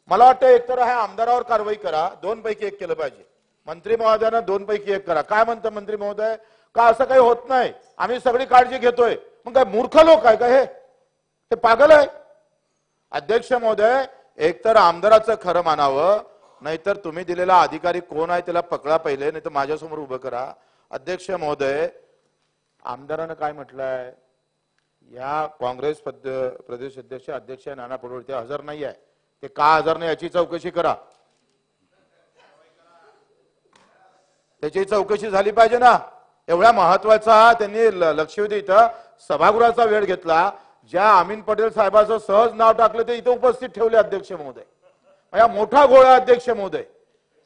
मला वाटतं एकतर ह्या आमदारावर कारवाई करा, दोन पैकी एक केलं पाहिजे. मंत्री महोदयानं दोन पैकी एक करा. काय म्हणतं मंत्री महोदय, का असं काही होत नाही, आम्ही सगळी काळजी घेतोय. मग काय मूर्ख लोक आहे का हे पागल आहे. अध्यक्ष महोदय, एकतर आमदाराचं खरं मानावं, नाहीतर तुम्ही दिलेला अधिकारी कोण आहे त्याला पकडा पहिले, नाही तर माझ्यासमोर उभं करा. अध्यक्ष महोदय, आमदारानं काय म्हटलंय, या काँग्रेस प्रदेश अध्यक्ष नाना पटोले ते हजर नाही आहे. ते का हजर नाही याची चौकशी करा. त्याची चौकशी झाली पाहिजे ना. एवढ्या महत्वाचा त्यांनी लक्षवेधी इथं सभागृहाचा वेळ घेतला. ज्या अमीन पटेल साहेबांचं सहज नाव टाकलं ते इथं उपस्थित ठेवले अध्यक्ष महोदय. या मोठा गोळा अध्यक्ष महोदय.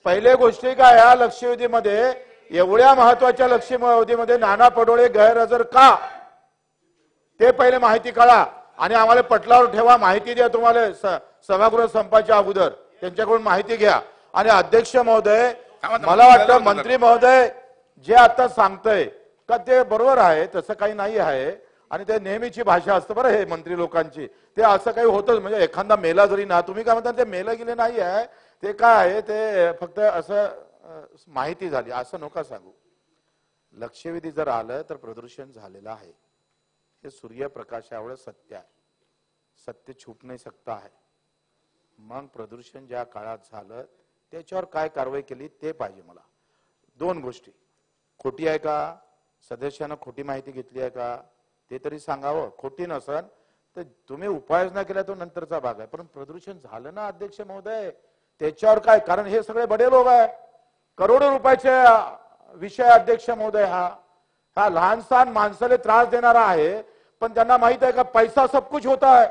पहिल्या गोष्टी काय, या लक्षवेधीमध्ये एवढ्या महत्वाच्या लक्षवेधीमध्ये नाना पटोले गैरहजर का, ते पहिले माहिती काढा आणि आम्हाला पटलावर ठेवा. माहिती द्या, तुम्हाला सभागृह संपाच्या अगोदर त्यांच्याकडून माहिती घ्या. आणि अध्यक्ष महोदय, मला वाटतं मंत्री महोदय जे आता सांगतय का ते बरोबर आहे, तसं काही नाही आहे. आणि ते नेहमीची भाषा असतं बरं हे मंत्री लोकांची. ते असं काही होतच, म्हणजे एखादा मेला जरी ना, तुम्ही काय म्हणता ते मेला गेले नाही आहे, ते काय आहे ते फक्त असं माहिती झाली असं नका सांगू. लक्षवेधी जर आलं तर प्रदूषण झालेलं आहे, हे सूर्यप्रकाशावर सत्य आहे. सत्य छुप नाही सकता है. मग प्रदूषण ज्या काळात झालं त्याच्यावर काय कारवाई केली ते पाहिजे मला. दोन गोष्टी, खोटी आहे का, सदस्यानं खोटी माहिती घेतली आहे का ते तरी सांगावं. खोटी नसन तर तुम्ही उपाययोजना केल्या तो नंतरचा भाग आहे. पण प्रदूषण झालं ना अध्यक्ष महोदय, त्याच्यावर काय, कारण हे सगळे बडे लोक आहे, करोडो रुपयाचे विषय अध्यक्ष महोदय. हा लहानसहान माणसाला त्रास देणारा आहे, पण त्यांना माहित आहे का पैसा सब कुछ होता है,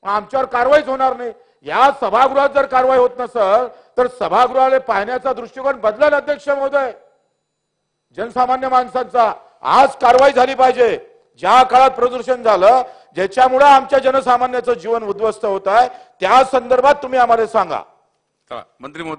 आमच्यावर कारवाईच होणार नाही. या सभागृहात जर कारवाई होत नसेल तर सभागृहाला पाहण्याचा दृष्टिकोन बदलेल अध्यक्ष महोदय. जनसामान्य माणसांचा आज कारवाई झाली पाहिजे. ज्या काळात प्रदूषण झालं, ज्याच्यामुळे आमच्या जनसामान्याचं जीवन उद्ध्वस्त होत आहे, त्या संदर्भात तुम्ही आम्हाला सांगा. मंत्री